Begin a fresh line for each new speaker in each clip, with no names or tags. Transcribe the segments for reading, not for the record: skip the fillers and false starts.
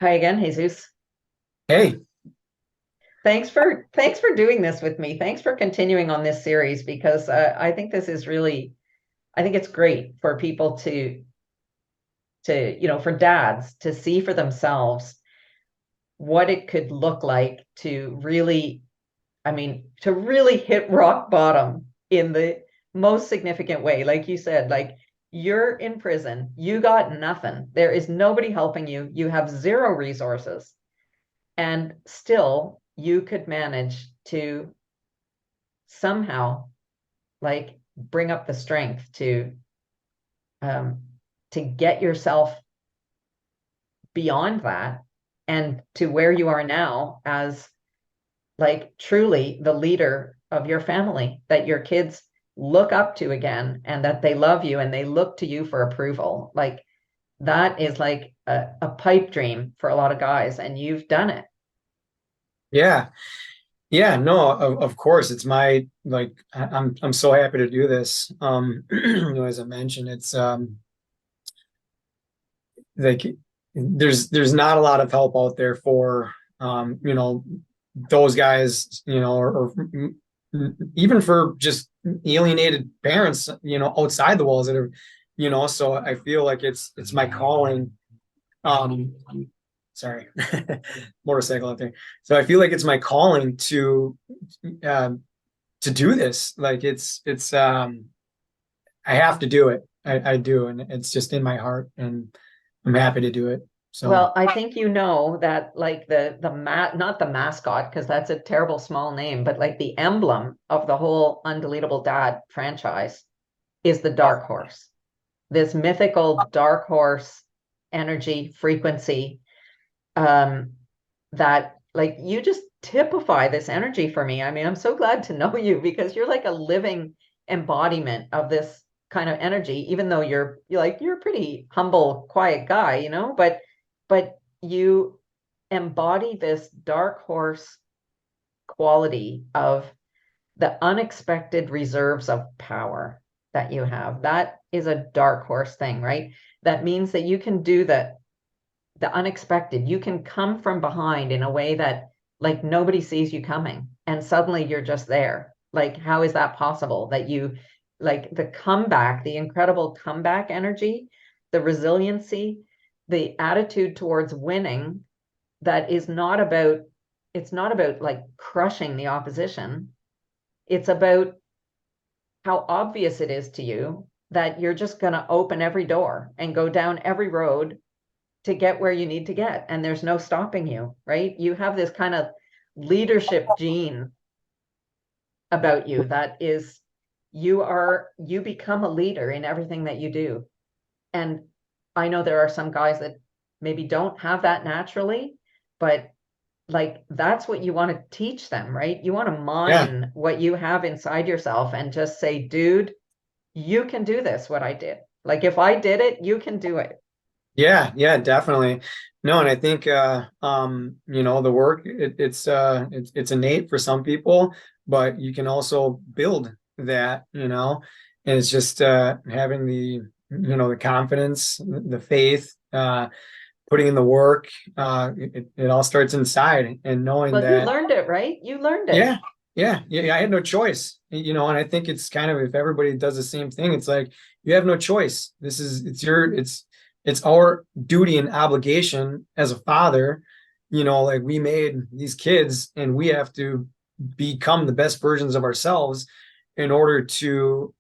Hi again, Jesus.
Hey,
Thanks for doing this with me. Thanks for continuing on this series because I think this is really I think it's great for people to for dads to see for themselves what it could look like to really, to really hit rock bottom in the most significant way. Like you said, like you're in prison, you got nothing. There is nobody helping you. You have zero resources. And still you could manage to somehow like bring up the strength um to get yourself beyond that and to where you are now as like truly the leader of your family that your kids look up to again and that they love you and they look to you for approval. Like that is like a pipe dream for a lot of guys, and you've done it.
yeah, yeah, no, of course, it's my I'm so happy to do this. As I mentioned, it's like there's not a lot of help out there for those guys, or even for just alienated parents, outside the walls that are, so I feel like it's my calling. Um, Sorry, motorcycle out there. So I feel like it's my calling um, to do this. Like it's I have to do it. I do, and it's just in my heart, and I'm happy to do it. So
Well, I think you know that like the not the mascot, because that's a terrible small name, but like the emblem of the whole Undeletable Dad franchise is the dark horse. This mythical dark horse energy frequency, um that like you just typify this energy for me. I mean, I'm so glad to know you because you're like a living embodiment of this kind of energy, even though you're a pretty humble, quiet guy, but you embody this dark horse quality of the unexpected reserves of power that you have. That is a dark horse thing, right? That means that you can do the unexpected. You can come from behind in a way that like nobody sees you coming, and suddenly you're just there. Like, how is that possible? That you like the comeback, the incredible comeback energy, the resiliency, the attitude towards winning that is not about, it's not about like crushing the opposition. It's about how obvious it is to you that you're just going to open every door and go down every road to get where you need to get, and there's no stopping you, right? You have this kind of leadership gene about you that is, you become a leader in everything that you do. And I know there are some guys that maybe don't have that naturally, but like that's what you want to teach them, right? You want to
yeah,
mine what you have inside yourself and just say, dude, you can do this, what I did. Like if I did it, you can do it.
yeah, yeah, definitely. No, and I think the work it's innate for some people, but you can also build that, and it's just having the confidence, the faith, putting in the work. It all starts inside, and knowing
Well, you
that,
learned it, right? You learned it.
yeah, yeah, I had no choice, and I think it's kind of, if everybody does the same thing, it's like you have no choice. It's our duty and obligation as a father, like we made these kids, and we have to become the best versions of ourselves in order to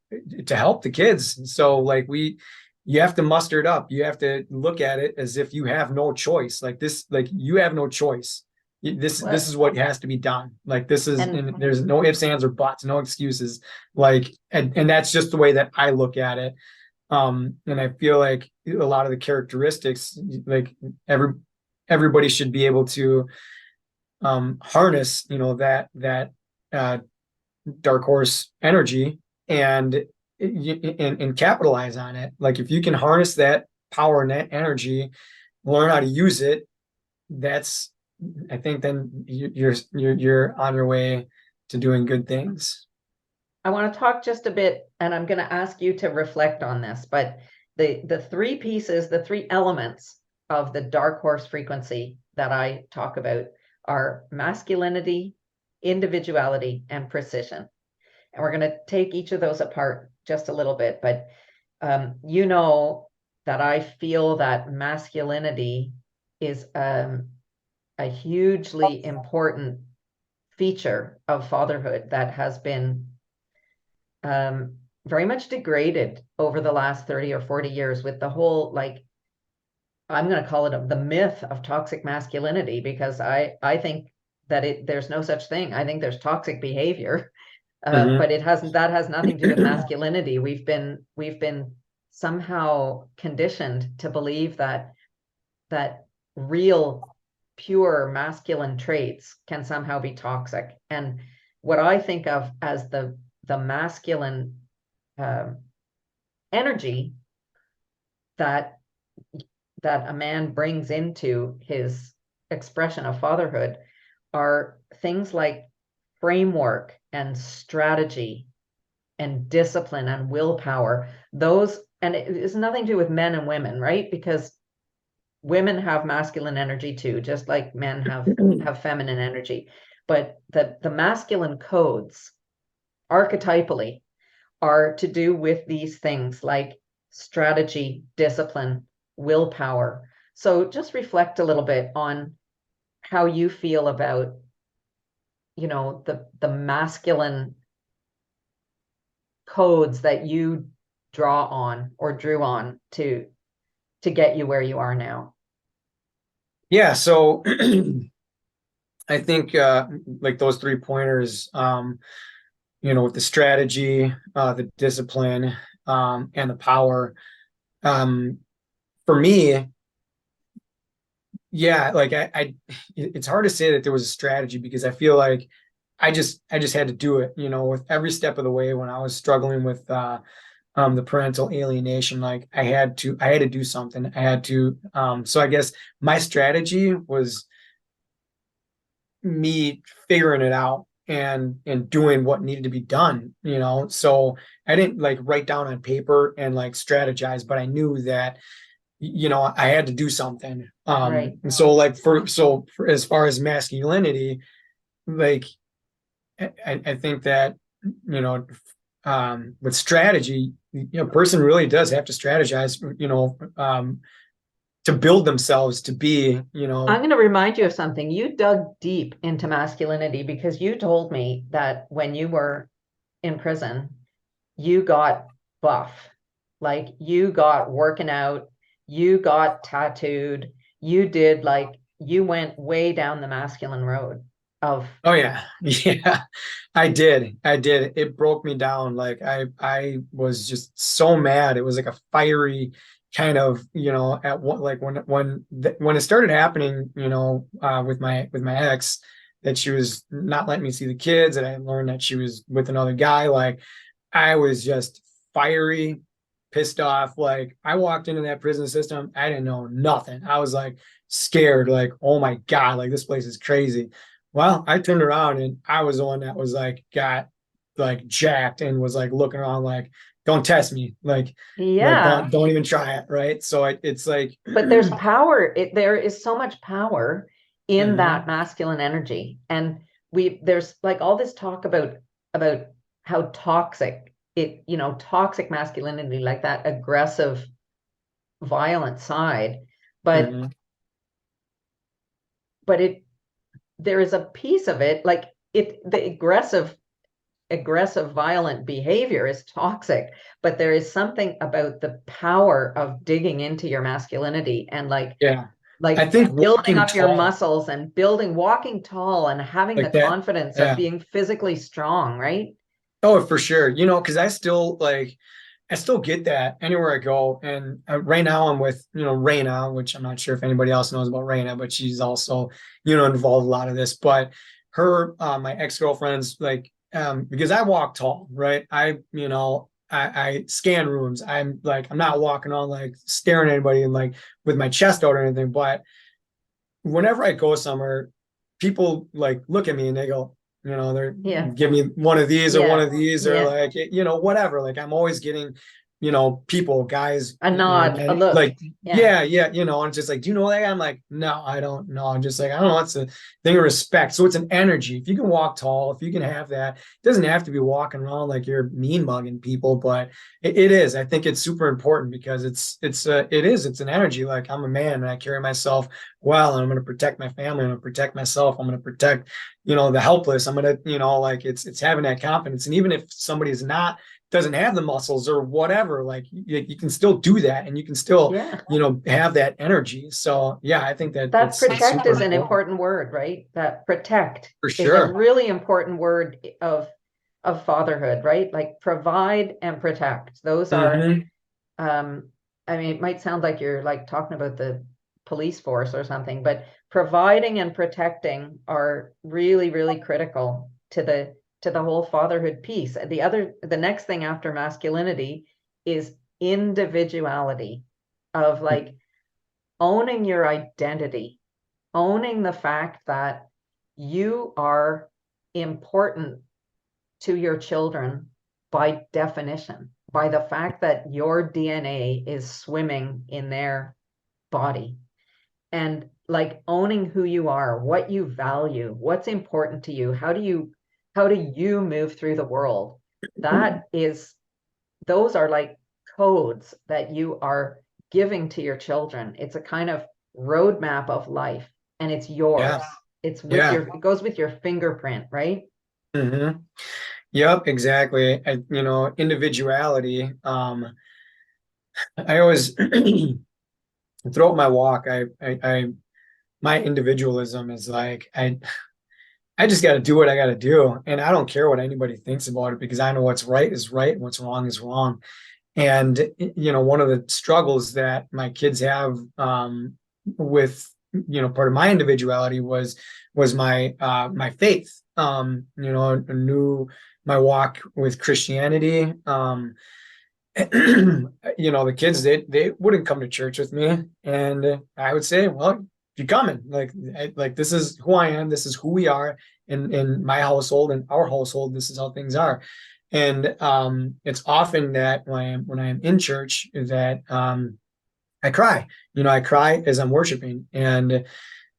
help the kids. So like you have to muster it up. You have to look at it as if you have no choice. Like this, like you have no choice. This
Well,
is what has to be done. Like this is,
and
and there's no ifs, ands, or buts, no excuses. Like, and that's just the way that I look at it. And I feel like a lot of the characteristics, like everybody should be able to harness, that uh, dark horse energy, and and capitalize on it. Like if you can harness that power and that energy, learn how to use it, that's, I think then you're on your way to doing good things.
I want to talk just a bit, and I'm going to ask you to reflect on this, but the three pieces, the three elements of the dark horse frequency that I talk about are masculinity, individuality, and precision. And we're going to take each of those apart just a little bit. But you know that I feel that masculinity is a hugely important feature of fatherhood that has been very much degraded over the last 30 or 40 years with the whole, like, I'm going to call it the myth of toxic masculinity, because I think that there's no such thing. I think there's toxic behavior, but that has nothing to do with masculinity. We've been somehow conditioned to believe that real pure masculine traits can somehow be toxic. And what I think of as the masculine energy that a man brings into his expression of fatherhood are things like framework and strategy and discipline and willpower. Those, and it is nothing to do with men and women, right? Because women have masculine energy too, just like men have feminine energy. But the masculine codes archetypally are to do with these things like strategy, discipline, willpower. So just reflect a little bit on how you feel about, you know, the masculine codes that you draw on or drew on to get you where you are now.
Yeah, so I think like those 3 pointers, you know, with the strategy, the discipline, and the power. For me, yeah, like it's hard to say that there was a strategy, because I feel like I just had to do it, you know, with every step of the way when I was struggling with the parental alienation. Like I had to do something. I had to so I guess my strategy was me figuring it out and doing what needed to be done, you know. So I didn't like write down on paper and like strategize, but I knew that, you know, I had to do something.
Right.
And so like for as far as masculinity, like I think that, you know, with strategy, you know, a person really does have to strategize, you know, to build themselves to be, you know.
I'm going to remind you of something. You dug deep into masculinity because you told me that when you were in prison, you got buff. Like you got working out, you got tattooed, you went way down the masculine road of.
Oh yeah. Yeah. I did. It broke me down. Like I was just so mad. It was like a fiery kind of, you know, at what, like when it started happening, you know, with my ex, that she was not letting me see the kids, and I learned that she was with another guy. Like I was just fiery, pissed off. Like I walked into that prison system, I didn't know nothing. I was like scared, like, oh my God, like this place is crazy. Well, I turned around and I was the one that was like got like jacked and was like looking around like, don't test me, like
Yeah,
don't even try it, right? So it's like,
but there's power. There is so much power in that
Mhm.
masculine energy, and there's like all this talk about how toxic it, you know, toxic masculinity, like that aggressive, violent side, but
Mhm.
it there is a piece of it, like the aggressive violent behavior is toxic, but there is something about the power of digging into your masculinity and
Yeah, I
like
think
building
walking
up your
tall
muscles and walking tall and having the
like that.
confidence of
Yeah.
being physically strong, right?
Oh, for sure. You know, because I still get that anywhere I go. And right now I'm with, you know, Raina, which I'm not sure if anybody else knows about Raina, but she's also, you know, involved a lot of this. But her, my ex-girlfriend's like, because I walk tall, right? You know, I scan rooms. I'm like, I'm not walking on like staring at anybody and like with my chest out or anything. But whenever I go somewhere, people like look at me and they go, you know, they're
Yeah,
give me one of these or one
yeah,
of these or
yeah.
like, you know, whatever. Like I'm always getting people, guys,
A nod, a
and
look.
like,
Yeah.
yeah, and it's just like, do you know that guy? I'm like, no, I don't know. I'm just like, I don't know. It's a thing of respect. So it's an energy. If you can walk tall, if you can have that, it doesn't have to be walking around like you're mean mugging people, but it is. I think it's super important because it's an energy. Like, I'm a man and I carry myself well, and I'm going to protect my family. I'm going to protect myself. I'm going to protect, the helpless. I'm going to, like it's having that confidence. And even if somebody is not, doesn't have the muscles or whatever, like you can still do that, and you can still,
Yeah.
have that energy. So yeah, I think that
That
it's
protect
super
is an
important
important word, right? That protect
for
is a
sure.
really important word of fatherhood, right? Like provide and protect. Those are
Hmm.
um I mean, it might sound like you're like talking about the police force or something, but providing and protecting are really, really critical to the whole fatherhood piece. The next thing after masculinity is individuality, of like owning your identity, owning the fact that you are important to your children by definition, by the fact that your DNA is swimming in their body. And like owning who you are, what you value, what's important to you, how do you move through the world? That is, those are like codes that you are giving to your children. It's a kind of roadmap of life, and it's yours.
Yeah.
It's with
Yeah.
your, it goes with your fingerprint, right?
Hmm. Yep, exactly. Individuality. I always throughout my walk, my individualism is like, I just got to do what I got to do, and I don't care what anybody thinks about it, because I know what's right is right and what's wrong is wrong. And one of the struggles that my kids have, with, part of my individuality was my faith. Knew my walk with Christianity. The kids, they wouldn't come to church with me, and I would say, well, you're coming. Like this is who I am. This is who we are in my household and our household. This is how things are. And it's often that when I'm in church that I cry. I cry as I'm worshiping, and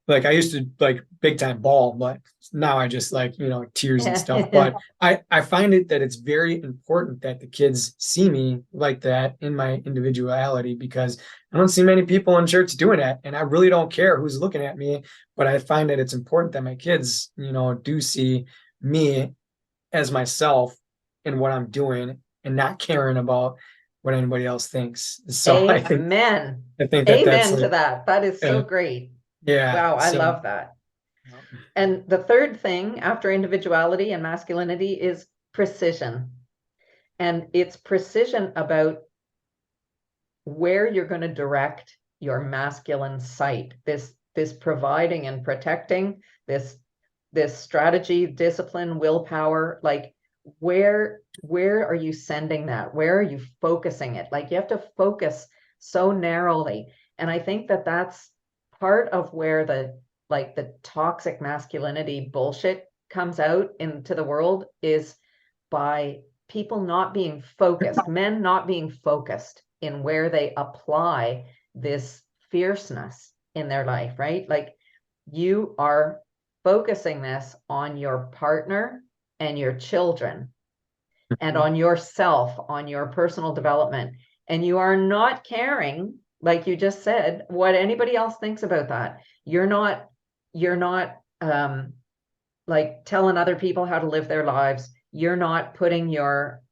like I used to like big time ball, but now I just like, tears and stuff. But I find it that it's very important that the kids see me like that in my individuality, because I don't see many people in church doing that. And I really don't care who's looking at me, but I find that it's important that my kids, do see me as myself and what I'm doing, and not caring about what anybody else thinks. So
Amen.
I think that that's
Amen to
like,
that. That is so
uh,
great.
yeah.
Wow, I
So
love that. And the third thing after individuality and masculinity is precision. And it's precision about where you're going to direct your masculine sight, this providing and protecting, this strategy, discipline, willpower, like where are you sending that? Where are you focusing it? Like you have to focus so narrowly. And I think that that's part of where the toxic masculinity bullshit comes out into the world, is by people not being focused, men not being focused in where they apply this fierceness in their life, right? Like you are focusing this on your partner and your children and on yourself, on your personal development. And you are not caring, like you just said, what anybody else thinks about that. You're not like telling other people how to live their lives. You're not putting your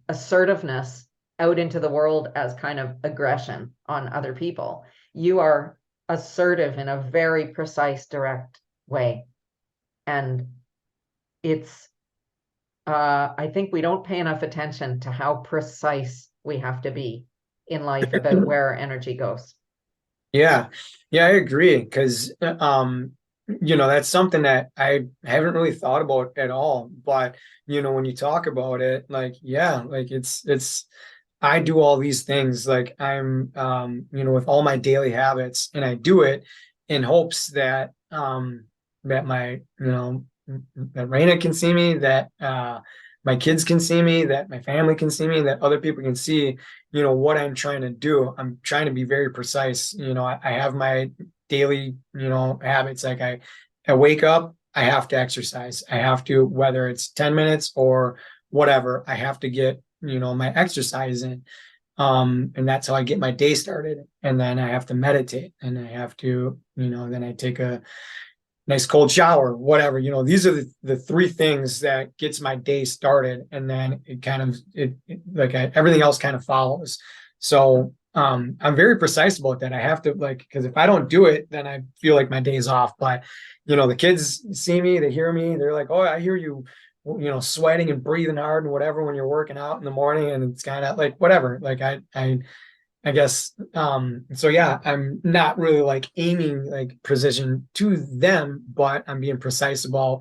assertiveness out into the world as kind of aggression on other people. You are assertive in a very precise, direct way. And it's I think we don't pay enough attention to how precise we have to be in life about where our energy goes.
yeah, yeah, I agree. Because that's something that I haven't really thought about at all. But when you talk about it, like, yeah, like it's I do all these things, like I'm with all my daily habits, and I do it in hopes that my that Raina can see me, that my kids can see me, that my family can see me, that other people can see, what I'm trying to do. I'm trying to be very precise. I have my daily, habits. Like I wake up, I have to exercise. I have to, whether it's 10 minutes or whatever, I have to get, my exercise in. And that's how I get my day started. And then I have to meditate, and I have to, then I take a nice cold shower, whatever. These are the three things that gets my day started. And then it kind of, everything else kind of follows. So I'm very precise about that. I have to, because if I don't do it, then I feel like my day's off. But, the kids see me, they hear me, they're like, oh, I hear you, sweating and breathing hard and whatever when you're working out in the morning. And it's kind of like, whatever. Like I guess, so yeah, I'm not really like aiming like precision to them, but I'm being precise about,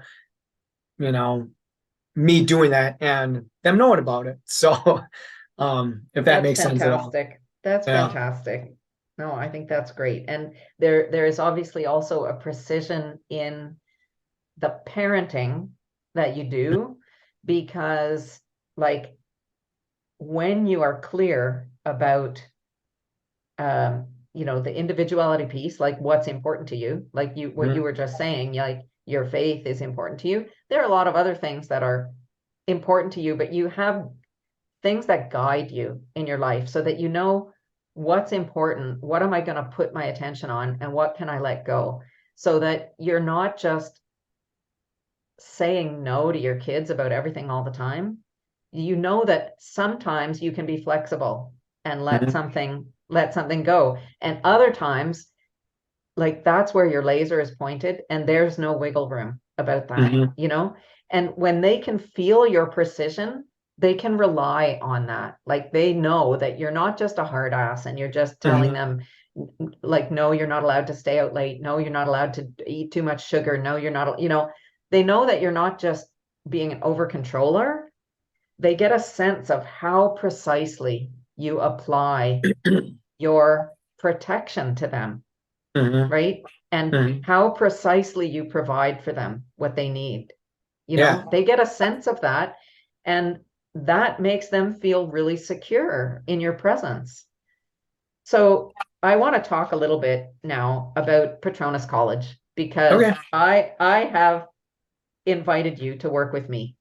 me doing that and them knowing about it. So, if that
That's
makes sense at all.
fantastic. That's
Yeah.
fantastic. No, I think that's great. And there is obviously also a precision in the parenting that you do, because like when you are clear about the individuality piece, like what's important to you, like what you were just saying, like your faith is important to you. There are a lot of other things that are important to you, but you have things that guide you in your life so that you know what's important, what am I going to put my attention on, and what can I let go, so that you're not just saying no to your kids about everything all the time. You know that sometimes you can be flexible and let something go, and other times, like that's where your laser is pointed and there's no wiggle room about that. And when they can feel your precision, they can rely on that. Like they know that you're not just a hard ass and you're just telling them, like, no, you're not allowed to stay out late, no, you're not allowed to eat too much sugar, no, you're not, they know that you're not just being an over controller. They get a sense of how precisely you apply your protection to them, right? And how precisely you provide for them what they need. They get a sense of that, and that makes them feel really secure in your presence. So I want to talk a little bit now about Patronus College, because
Okay.
I have invited you to work with me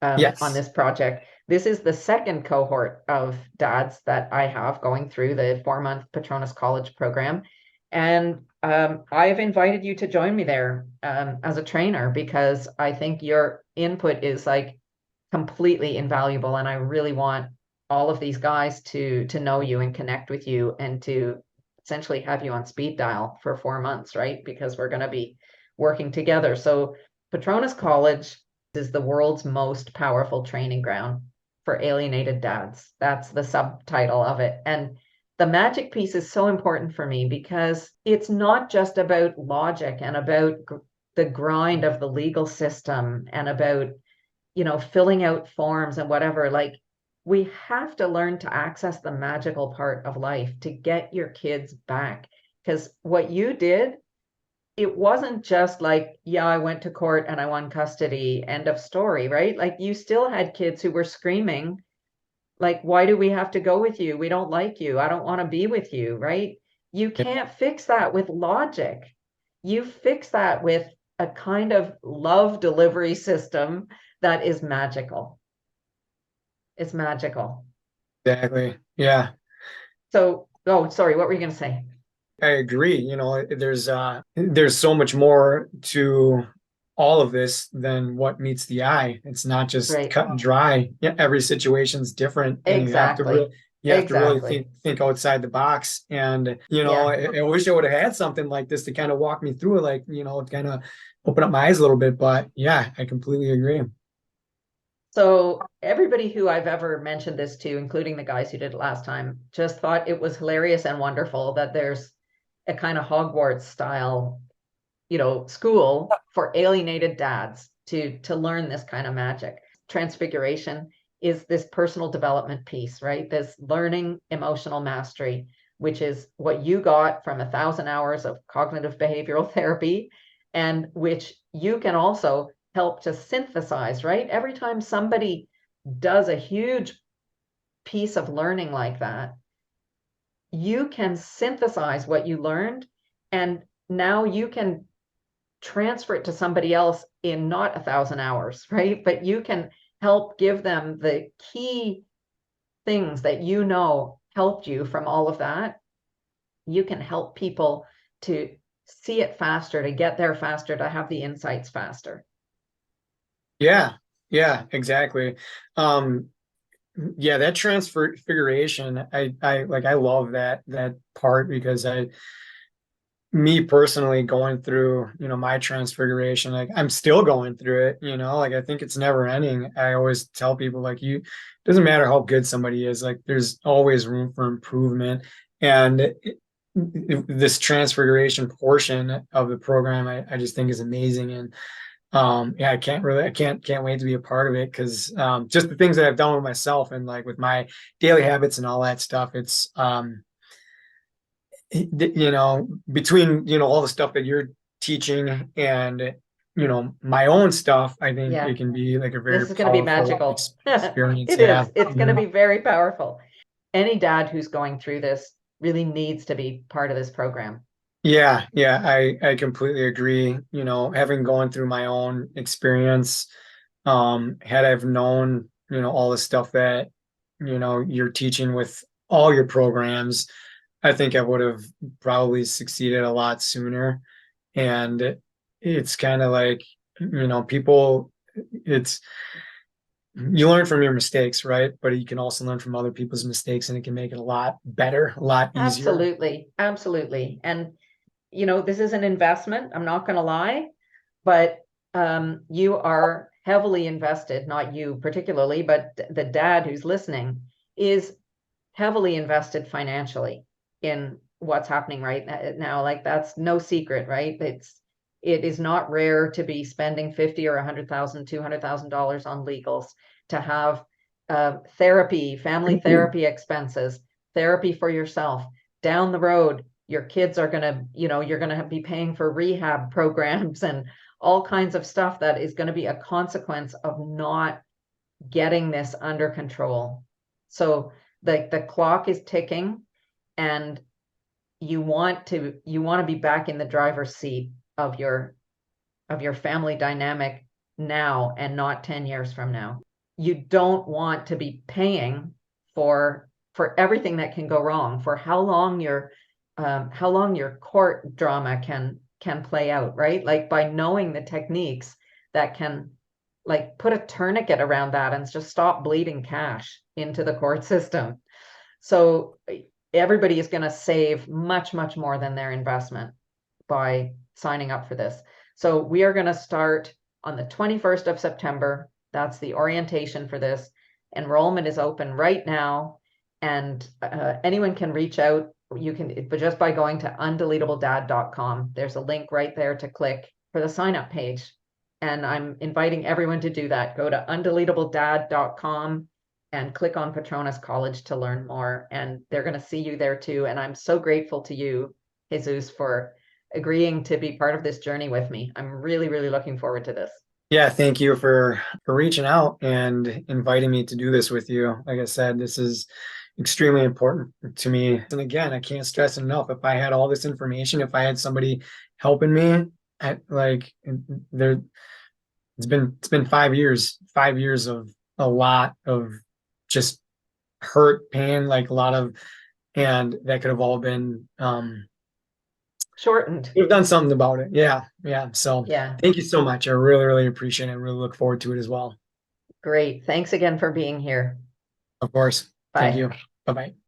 Yes.
on this project. This is the second cohort of dads that I have going through the 4-month Patronus College program. And I've invited you to join me there as a trainer, because I think your input is like completely invaluable. And I really want all of these guys to know you and connect with you, and to essentially have you on speed dial for 4 months, right? Because we're going to be working together. So Patronus College is the world's most powerful training ground for alienated dads. That's the subtitle of it. And the magic piece is so important for me, because it's not just about logic and about the grind of the legal system and about, filling out forms and whatever. Like, we have to learn to access the magical part of life to get your kids back. Because what you did, it wasn't just like, yeah, I went to court and I won custody, end of story, right? Like, you still had kids who were screaming, like, why do we have to go with you? We don't like you. I don't want to be with you, right? You can't fix that with logic. You fix that with a kind of love delivery system that is magical. It's magical.
Exactly. Yeah.
So, oh, sorry, what were you going to say?
I agree. There's so much more to all of this than what meets the eye. It's not just
Right.
cut and dry. Yeah, every situation's different, and
Exactly.
you have to really
Exactly.
think outside the box. And
Yeah.
I wish I would have had something like this to kind of walk me through it, like kind of open up my eyes a little bit. But yeah, I completely agree.
So everybody who I've ever mentioned this to, including the guys who did it last time, just thought it was hilarious and wonderful that there's a kind of Hogwarts style, school for alienated dads to learn this kind of magic. Transfiguration is this personal development piece, right? This learning emotional mastery, which is what you got from 1,000 hours of cognitive behavioral therapy, and which you can also help to synthesize, right? Every time somebody does a huge piece of learning like that, you can synthesize what you learned, and now you can transfer it to somebody else in not 1,000 hours, right? But you can help give them the key things that you know helped you from all of that. You can help people to see it faster, to get there faster, to have the insights faster.
Yeah, yeah, exactly. Um, yeah, that transfiguration, I love that part because me personally going through, my transfiguration, like I'm still going through it, like I think it's never ending. I always tell people like doesn't matter how good somebody is, like there's always room for improvement. And this transfiguration portion of the program, I just think is amazing. And yeah, I can't wait to be a part of it because just the things that I've done with myself and like with my daily habits and all that stuff, it's between all the stuff that you're teaching and my own stuff, I think
Yeah,
it can be like a
this
very
is going to be
powerful
magical.
experience.
It
Yeah.
is. It's going to be very powerful. Any dad who's going through this really needs to be part of this program.
Yeah, I completely agree. Having gone through my own experience, had I've known, all the stuff that, you're teaching with all your programs, I think I would have probably succeeded a lot sooner. And it's kind of like, people, it's you learn from your mistakes, right? But you can also learn from other people's mistakes and it can make it a lot better, a lot easier.
Absolutely. Absolutely. And, this is an investment. I'm not going to lie, but you are heavily invested, not you particularly, but the dad who's listening is heavily invested financially in what's happening right now. Like that's no secret, right? It is not rare to be spending 50 or 100,000, $200,000 on legals, to have therapy, family therapy expenses, therapy for yourself. Down the road, your kids are gonna, you're gonna be paying for rehab programs and all kinds of stuff that is going to be a consequence of not getting this under control. So the clock is ticking, and you want to be back in the driver's seat of your family dynamic now and not 10 years from now. You don't want to be paying for everything that can go wrong, for how long your court drama can play out, right? Like by knowing the techniques that can like put a tourniquet around that and just stop bleeding cash into the court system. So everybody is going to save much, much more than their investment by signing up for this. So we are going to start on the 21st of September. That's the orientation for this. Enrollment is open right now, and anyone can reach out. You can, but just by going to undeletabledad.com. There's a link right there to click for the sign up page. And I'm inviting everyone to do that. Go to undeletabledad.com and click on Patronus College to learn more. And they're going to see you there too. And I'm so grateful to you, Jesus, for agreeing to be part of this journey with me. I'm really, really looking forward to this.
Yeah, thank you for reaching out and inviting me to do this with you. Like I said, this is extremely important to me. And again, I can't stress enough. If I had all this information, if I had somebody helping me, there, it's been 5 years of a lot of just hurt, pain, like a lot of, and that could have all been
Shortened.
we've done something about it. Yeah. Yeah. So
Yeah,
thank you so much. I really, really appreciate it. I really look forward to it as well.
great. Thanks again for being here.
Of course. Thank
Bye.
you. Bye bye.